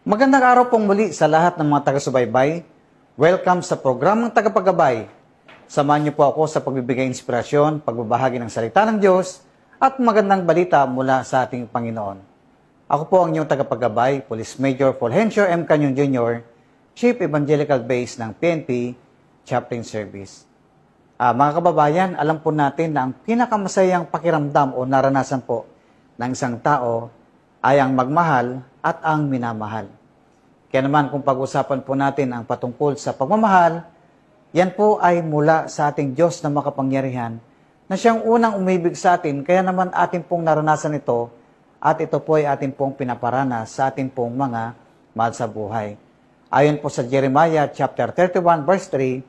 Magandang araw pong muli sa lahat ng mga taga-subaybay. Welcome sa programang Tagapaggabay. Samahan niyo po ako sa pagbibigay inspirasyon, pagbabahagi ng salita ng Diyos, at magandang balita mula sa ating Panginoon. Ako po ang inyong tagapaggabay, Police Major Fulgencio M. Canyon Jr., Chief Evangelical Base ng PNP Chaplain Service. Mga kababayan, alam po natin na ang pinakamasayang pakiramdam o naranasan po ng isang tao ay ang magmahal at ang minamahal. Kaya naman kung pag-usapan po natin ang patungkol sa pagmamahal, yan po ay mula sa ating Diyos na makapangyarihan na siyang unang umibig sa atin, kaya naman atin pong naranasan ito at ito po ay atin pong pinaparanas sa atin pong mga mahal sa buhay. Ayon po sa Jeremiah chapter 31 verse 3,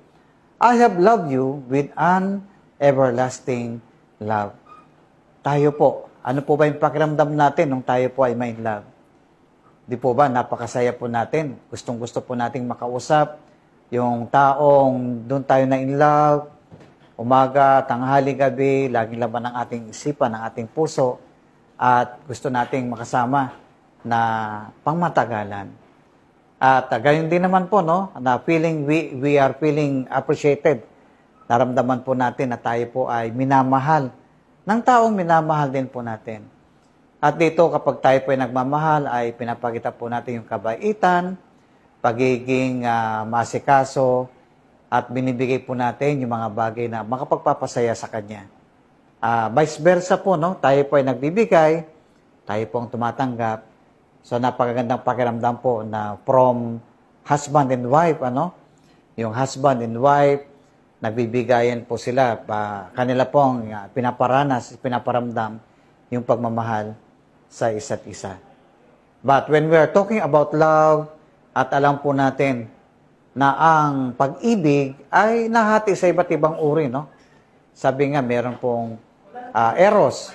I have loved you with an everlasting love. Tayo po, ano po ba yung pakiramdam natin nung tayo po ay may love? Di po ba, napakasaya po natin. Gustong-gusto po nating makausap yung taong doon tayo na in love, umaga, tanghali, gabi, laging laban ng ating isipan, ng ating puso, at gusto nating makasama na pangmatagalan. At gayon din naman po, no, na feeling, we are feeling appreciated. Naramdaman po natin na tayo po ay minamahal ng taong minamahal din po natin. At dito, kapag tayo po ay nagmamahal, ay pinapakita po natin yung kabaitan, pagiging masikaso, at binibigay po natin yung mga bagay na makapagpapasaya sa Kanya. Vice versa po, no? Tayo po ay nagbibigay, tayo po ang tumatanggap. So, napakagandang pakiramdam po na from husband and wife, ano? Yung husband and wife, nagbibigayan po sila, kanila pong pinaparamdam yung pagmamahal sa isa't isa. But when we are talking about love, at alam po natin na ang pag-ibig ay nahati sa iba't ibang uri, no? Sabi nga, meron pong eros.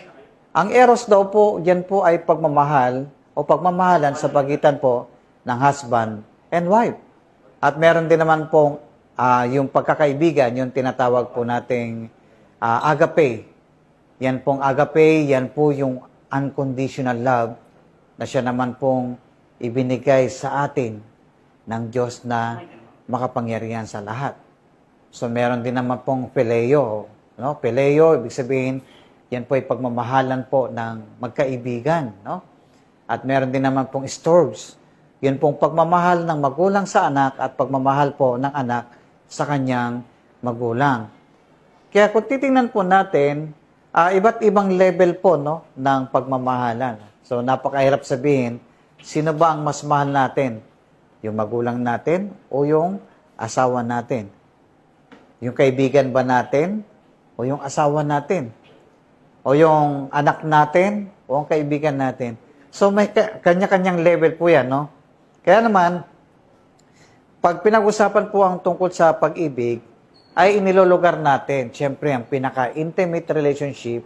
Ang eros daw po, yan po ay pagmamahal o pagmamahalan sa pagitan po ng husband and wife. At meron din naman pong yung pagkakaibigan, yung tinatawag po nating agape. Yan pong agape, yan po yung unconditional love na siya naman pong ibinigay sa atin ng Diyos na makapangyarihan sa lahat. So, meron din naman pong phileo. No? Phileo, ibig sabihin, yan po ay pagmamahalan po ng magkaibigan. No? At meron din naman pong storge. Yan pong pagmamahal ng magulang sa anak at pagmamahal po ng anak sa kanyang magulang. Kaya kung titingnan po natin, iba't ibang level po, no, ng pagmamahalan. So, napakahirap sabihin, sino ba ang mas mahal natin? Yung magulang natin o yung asawa natin? Yung kaibigan ba natin o yung asawa natin? O yung anak natin o ang kaibigan natin? So, may kanya-kanyang level po yan, no? Kaya naman, pag pinag-usapan po ang tungkol sa pag-ibig, ay inilulugar natin, siyempre, ang pinaka-intimate relationship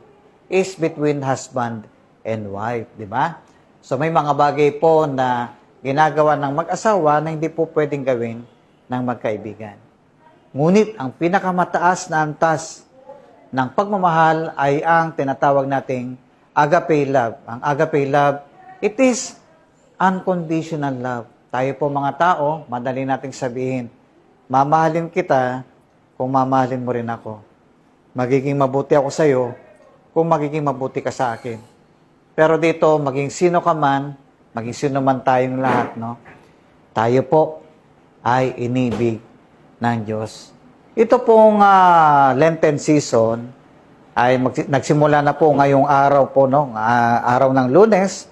is between husband and wife, di ba? So, may mga bagay po na ginagawa ng mag-asawa na hindi po pwedeng gawin ng magkaibigan. Ngunit, ang pinakamataas na antas ng pagmamahal ay ang tinatawag nating agape love. Ang agape love, it is unconditional love. Tayo po mga tao, madali nating sabihin, mamahalin kita kung mamahalin mo rin ako. Magiging mabuti ako sa iyo kung magiging mabuti ka sa akin. Pero dito, maging sino ka man, maging sino man tayong lahat, no? Tayo po ay inibig ng Diyos. Ito pong Lenten season ay nagsimula na po ngayong araw po, no? Araw ng Lunes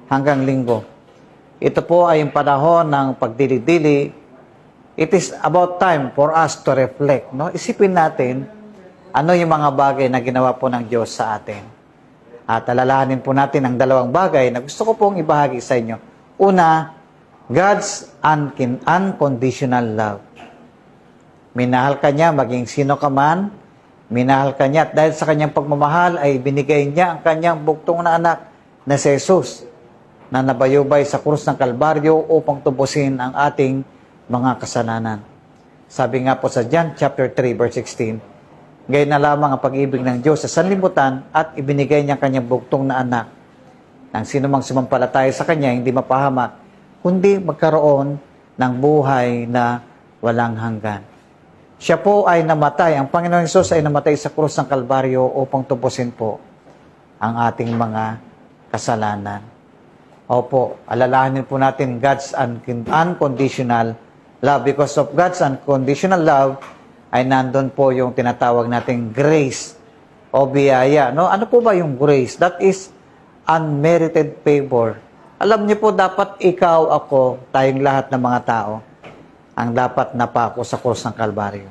hanggang Linggo. Ito po ay yung panahon ng pagdili-dili. It is about time for us to reflect. No? Isipin natin ano yung mga bagay na ginawa po ng Diyos sa atin. At alalahanin po natin ang dalawang bagay na gusto ko pong ibahagi sa inyo. Una, God's unconditional love. Minahal ka niya, maging sino ka man, minahal ka niya. At dahil sa kanyang pagmamahal ay binigay niya ang kanyang buktong na anak na si Jesus na nabayubay sa krus ng Kalbaryo upang tubusin ang ating mga kasalanan. Sabi nga po sa John chapter 3 verse 16, gayon na lamang ang pag-ibig ng Diyos sa sanlibutan at ibinigay niya kanyang buktong na anak. Nang sino mang sumampalataya sa kanya, hindi mapahamak, kundi magkaroon ng buhay na walang hanggan. Siya po ay namatay, ang Panginoon Hesus ay namatay sa krus ng Kalbaryo upang tubusin po ang ating mga kasalanan. Opo, alalahanin po natin God's unconditional love. Because of God's unconditional love, ay nandun po yung tinatawag nating grace o biyaya. No? Ano po ba yung grace? That is unmerited favor. Alam niyo po, dapat ikaw, ako, tayong lahat ng mga tao, ang dapat napako sa krus ng Kalbaryo.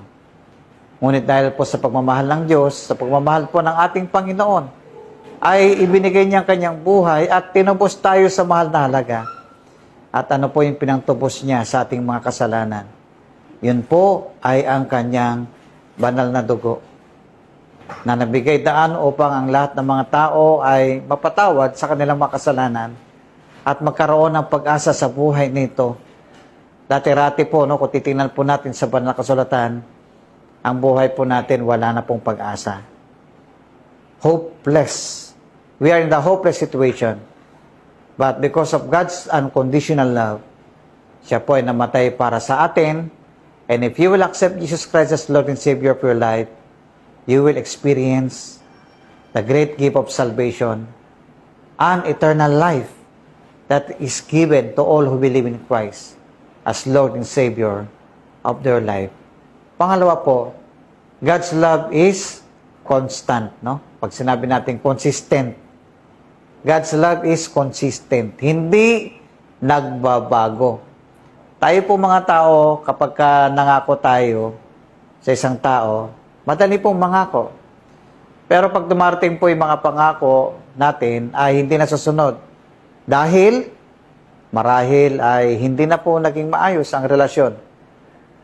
Ngunit dahil po sa pagmamahal ng Diyos, sa pagmamahal po ng ating Panginoon, ay ibinigay niya ang kanyang buhay at tinubos tayo sa mahal na halaga. At ano po yung pinangtubos niya sa ating mga kasalanan? Yun po ay ang kanyang banal na dugo na nabigay daan upang ang lahat ng mga tao ay mapatawad sa kanilang mga kasalanan at magkaroon ng pag-asa sa buhay nito. Dati-rati po, no, kung titingnan po natin sa banal na kasulatan, ang buhay po natin wala na pong pag-asa. Hopeless. We are in the hopeless situation. But because of God's unconditional love, siya po ay namatay para sa atin. And if you will accept Jesus Christ as Lord and Savior of your life, you will experience the great gift of salvation and eternal life that is given to all who believe in Christ as Lord and Savior of their life. Pangalawa po, God's love is constant, no? Pag sinabi natin consistent, God's love is consistent. Hindi nagbabago. Tayo po mga tao, kapag nangako tayo sa isang tao, madali pong mangako. Pero pag dumarating po yung mga pangako natin, ay hindi nasusunod. Dahil, marahil ay hindi na po naging maayos ang relasyon.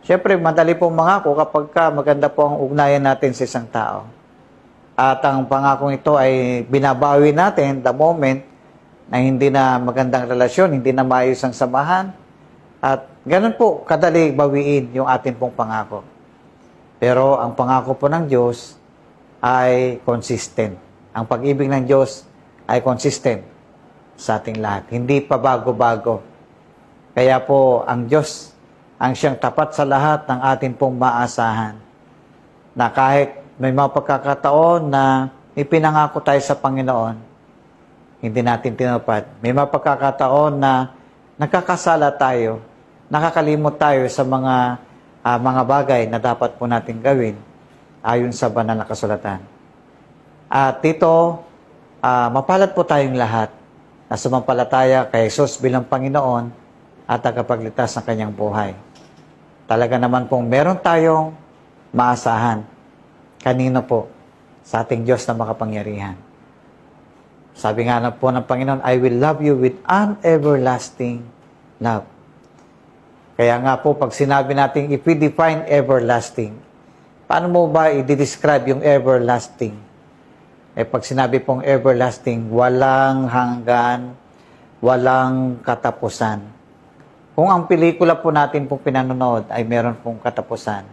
Siyempre, madali pong mangako kapag maganda po ang ugnayan natin sa isang tao. At ang pangakong ito ay binabawi natin the moment na hindi na magandang relasyon, hindi na maayos ang samahan. At ganun po, kadali bawiin yung atin pong pangako. Pero ang pangako po ng Diyos ay consistent. Ang pag-ibig ng Diyos ay consistent sa ating lahat. Hindi pa bago-bago. Kaya po, ang Diyos ang siyang tapat sa lahat ng atin pong maasahan. Na kahit may mga pagkakataon na ipinangako tayo sa Panginoon, hindi natin tinupad. May mga pagkakataon na nagkakasala tayo, nakakalimot tayo sa mga bagay na dapat po natin gawin ayon sa banal na kasulatan. At dito, mapalad po tayong lahat na sumampalataya kay Jesus bilang Panginoon at tagapagligtas ng kanyang buhay. Talaga naman pong meron tayong maasahan. Kanino po? Sa ating Diyos na makapangyarihan. Sabi nga na po ng Panginoon, I will love you with an everlasting love. Kaya nga po, pag sinabi natin, if we define everlasting, paano mo ba i-describe yung everlasting? Pag sinabi pong everlasting, walang hanggan, walang katapusan. Kung ang pelikula po natin pong pinanonood ay meron pong katapusan,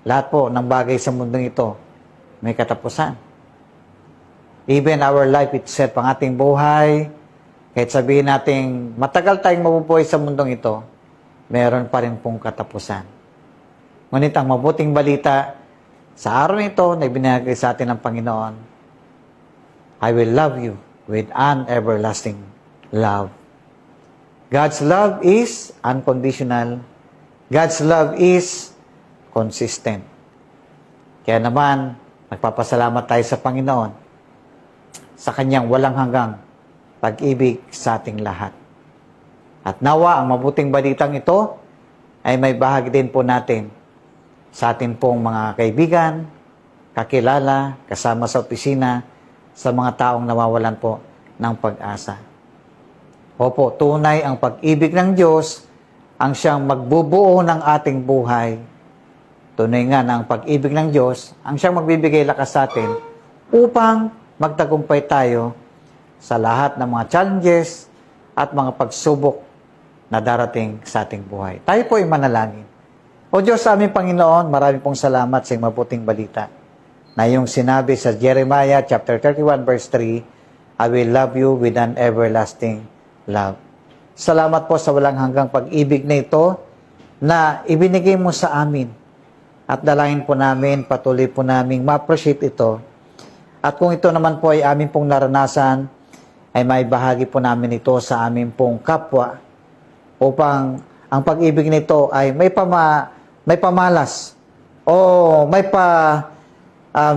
lahat po ng bagay sa mundong ito may katapusan. Even our life itself, ang ating buhay, kahit sabihin natin matagal tayong mabubuhay sa mundong ito, meron pa rin pong katapusan. Ngunit ang mabuting balita, sa araw nito na ibinahagi sa atin ng Panginoon, I will love you with an everlasting love. God's love is unconditional. God's love is consistent. Kaya naman, nagpapasalamat tayo sa Panginoon sa kanyang walang hanggang pag-ibig sa ating lahat. At nawa, ang mabuting balitang ito ay may bahagi din po natin sa atin pong mga kaibigan, kakilala, kasama sa opisina, sa mga taong nawawalan po ng pag-asa. Opo, tunay ang pag-ibig ng Diyos ang siyang magbubuo ng ating buhay. Tunay nga na ang pag-ibig ng Diyos ang siyang magbibigay lakas sa atin upang magtagumpay tayo sa lahat ng mga challenges at mga pagsubok na darating sa ating buhay. Tayo po ay manalangin. O Diyos, sa aming Panginoon, marami pong salamat sa iyong mabuting balita na yung sinabi sa Jeremiah chapter 31 verse 3, I will love you with an everlasting love. Salamat po sa walang hanggang pag-ibig na ito na ibinigay mo sa amin. At dalangin po namin, patuloy po namin ma-appreciate ito. At kung ito naman po ay amin pong naranasan, ay may bahagi po namin ito sa amin pong kapwa upang ang pag-ibig nito ay may pamalas o may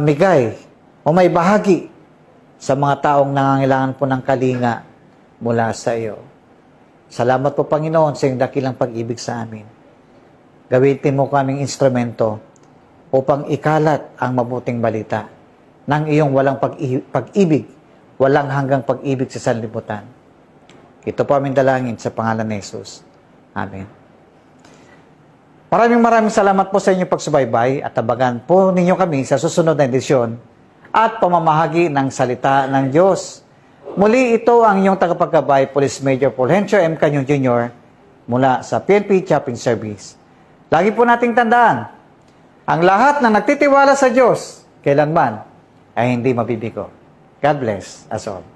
migay o may bahagi sa mga taong nangangailangan po ng kalinga mula sa iyo. Salamat po, Panginoon, sa iyong dakilang pag-ibig sa amin. Gamitin mo kaming instrumento upang ikalat ang mabuting balita ng iyong walang pag-ibig, walang hanggang pag-ibig sa sanlibutan. Ito po aming dalangin sa pangalan ni Jesus. Amen. Maraming salamat po sa inyong pagsubaybay at tabagan po ninyo kami sa susunod na edisyon at pamamahagi ng salita ng Diyos. Muli ito ang inyong tagapagkabay, Police Major Fulgencio M. Canyon Jr. mula sa PNP Shopping Service. Lagi po nating tandaan, ang lahat na nagtitiwala sa Diyos, kailanman ay hindi mabibigo. God bless us all.